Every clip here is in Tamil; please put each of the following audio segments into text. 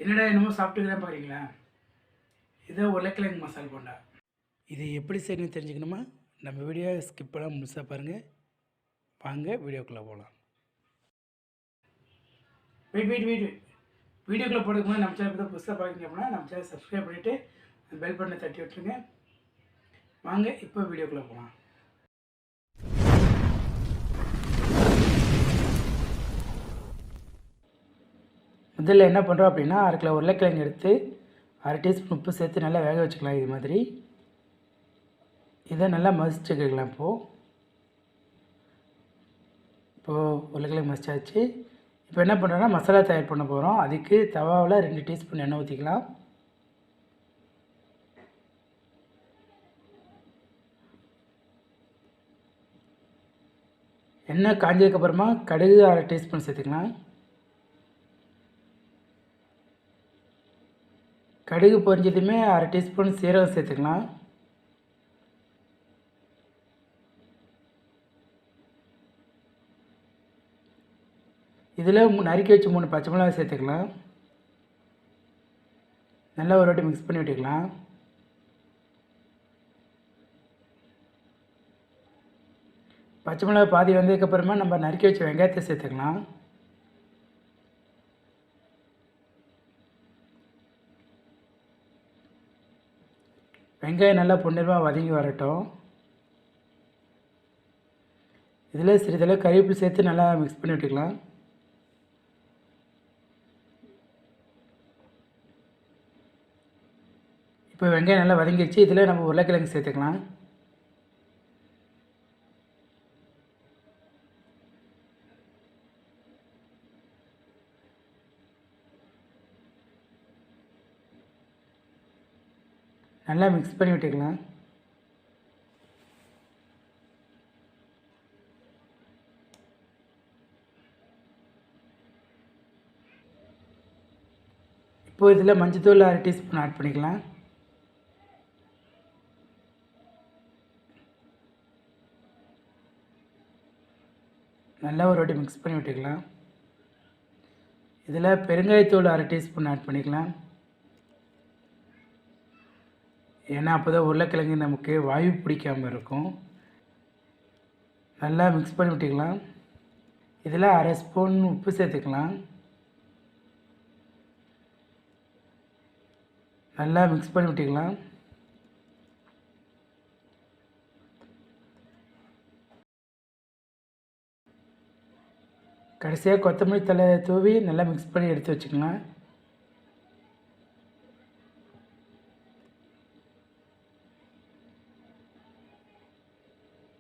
என்னடா என்னமோ சாப்பிட்டுக்கிறேன் பார்க்குறீங்களா? இதோ உருளைக்கிழங்கு மசால் போண்டா. இது எப்படி செய்யணும்னு தெரிஞ்சுக்கணுமா? நம்ம வீடியோ ஸ்கிப் பண்ணாமல் முழுசாக பாருங்கள். வாங்க வீடியோக்குள்ளே போகலாம். வெயிட் வீடியோக்குள்ளே போகிறதுக்கு முன்னாடி நம்ம சேனல் புதுசாக பார்க்குறீங்க அப்படின்னா நம்ம சேனல் சப்ஸ்கிரைப் பண்ணிவிட்டு பெல் பட்டனை தட்டி விட்டுருங்க. வாங்க இப்போ வீடியோக்குள்ளே போகலாம். முதல்ல என்ன பண்ணுறோம் அப்படின்னா, 1/2 கிலோ உருளைக்கிழங்கு எடுத்து 1/2 டீஸ்பூன் உப்பு சேர்த்து நல்லா வேக வச்சுக்கலாம். இது மாதிரி இதை நல்லா மசிச்சுக்கலாம். இப்போது உருளைக்கிழங்கு மசிச்சாச்சு. இப்போ என்ன பண்ணுறோன்னா மசாலா தயார் பண்ண போகிறோம். அதுக்கு தவாவில் 2 டீஸ்பூன் எண்ணெய் ஊற்றிக்கலாம். எண்ணெய் காஞ்சதுக்கப்புறமா கடுகு 1/2 டீஸ்பூன் சேர்த்துக்கலாம். கடுகு பொரிஞ்சதுமே 1/2 டீஸ்பூன் சீரகம் சேர்த்துக்கலாம். இதில் நறுக்கி வச்சு 3 பச்சை மிளகாய் சேர்த்துக்கலாம். நல்லா ஒரு வாட்டி மிக்ஸ் பண்ணி விட்டுக்கலாம். பச்சை மிளகாய் பாதி வந்ததுக்கப்புறமா நம்ம நறுக்கி வச்ச வெங்காயத்தை சேர்த்துக்கலாம். வெங்காயம் நல்லா பொன்னிறமாக வதங்கி வரட்டும். இதில் சிறிதளவு கறிவேப்பிலை சேர்த்து நல்லா மிக்ஸ் பண்ணி விட்டுக்கலாம். இப்போ வெங்காயம் நல்லா வதங்கிடுச்சு. இதில் நம்ம உருளைக்கிழங்கு சேர்த்துக்கலாம். நல்லா மிக்ஸ் பண்ணி விட்டுக்கலாம். இப்போது இதில் மஞ்சத்தூள் 1/2 டீஸ்பூன் ஆட் பண்ணிக்கலாம். நல்லா ஒரு வாட்டி மிக்ஸ் பண்ணி விட்டுக்கலாம். இதில் பெருங்காயத்தூள் 1/2 டீஸ்பூன் ஆட் பண்ணிக்கலாம். ஏன்னா அப்போ தான் உருளைக்கிழங்கு நமக்கு வாயு பிடிக்காமல் இருக்கும். நல்லா மிக்ஸ் பண்ணி விட்டுக்கலாம். இதில் 1/2 ஸ்பூன் உப்பு சேர்த்துக்கலாம். நல்லா மிக்ஸ் பண்ணி விட்டுக்கலாம். கடைசியாக கொத்தமல்லி தழை தூவி நல்லா மிக்ஸ் பண்ணி எடுத்து வச்சுக்கலாம்.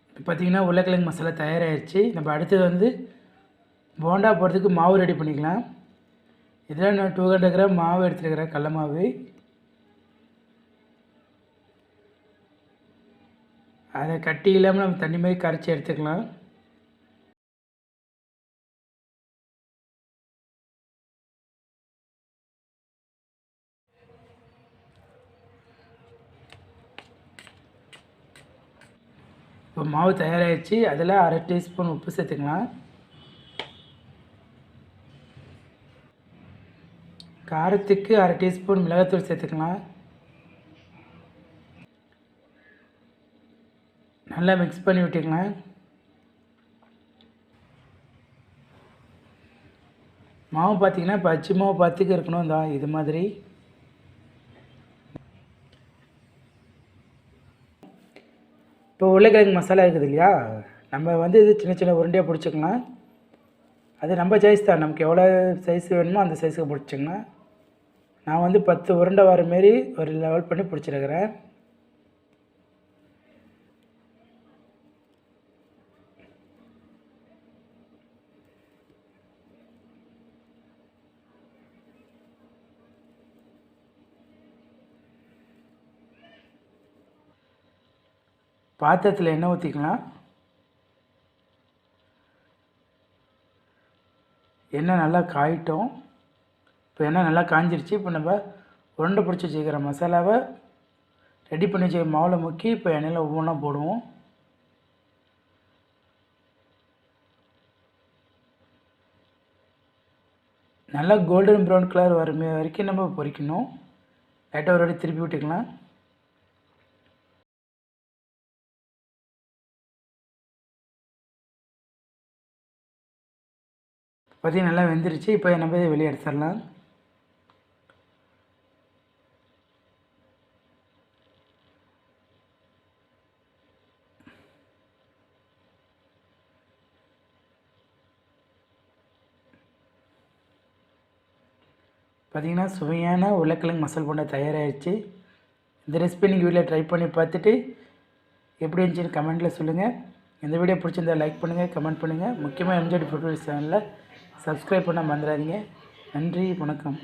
இப்போ பார்த்திங்கன்னா உருளைக்கிழங்கு மசாலா தயாராகிடுச்சு. நம்ம அடுத்தது போண்டா போடுறதுக்கு மாவு ரெடி பண்ணிக்கலாம். இதில் நான் 200 கிராம் மாவு எடுத்துருக்கிறேன், கடல மாவு. அதை கட்டி இல்லாமல் நம்ம தண்ணி மாதிரி கரைச்சி எடுத்துக்கலாம். இப்போ மாவு தயாராகிடுச்சு. அதில் 1/2 டீஸ்பூன் உப்பு சேர்த்துக்கலாம். காரத்துக்கு 1/2 டீஸ்பூன் மிளகாத்தூள் சேர்த்துக்கலாம். நல்லா மிக்ஸ் பண்ணி விட்டுக்கலாம். மாவு பார்த்திங்கன்னா இப்போ அச்சு மாவு பார்த்துக்கு இருக்கணும். தான் இது மாதிரி இப்போ உருளைக்கிழங்கு மசாலா இருக்குது இல்லையா, நம்ம இது சின்ன சின்ன உருண்டையாக பிடிச்சிக்கலாம். அது நம்ம சைஸ் தான். நமக்கு எவ்வளோ சைஸ் வேணுமோ அந்த சைஸுக்கு பிடிச்சிக்கலாம். நான் 10 உருண்டை வர மாரி ஒரு லெவல் பண்ணி பிடிச்சிருக்கிறேன். பாத்திரத்தில் எண்ணெய் ஊற்றிக்கலாம். எண்ணெய் நல்லா காயிட்டும். இப்போ எண்ணெய் நல்லா காஞ்சிருச்சு. இப்போ நம்ம உருண்டை பிடிச்சி வச்சுக்கிற மசாலாவை ரெடி பண்ணி வச்சுக்கிற மாவில் முக்கி இப்போ எண்ணெயில் ஒவ்வொன்றா போடுவோம். நல்லா கோல்டன் ப்ரௌன் கலர் வரைக்கும் நம்ம பொரிக்கணும். லைட்டாக ஒரு வாட்டி திருப்பி விட்டுக்கலாம். பார்த்தீங்கன்னா நல்லா வெந்துருச்சு. இப்போ நம்ம இதை வெளியே எடுத்துடலாம். பார்த்திங்கன்னா சுவையான உருளைக்கிழங்கு மசால் போண்டா தயாராகிடுச்சு. இந்த ரெசிபி நீங்கள் வீட்டில் ட்ரை பண்ணி பார்த்துட்டு எப்படி இருந்துச்சுன்னு கமெண்ட்டில் சொல்லுங்கள். இந்த வீடியோ பிடிச்சிருந்தால் லைக் பண்ணுங்கள், கமெண்ட் பண்ணுங்கள். முக்கியமாக எம்ஜிஆர் ஃபுட் சேனலில் சப்ஸ்கிரைப் பண்ண மறந்துடாதீங்க. நன்றி, வணக்கம்.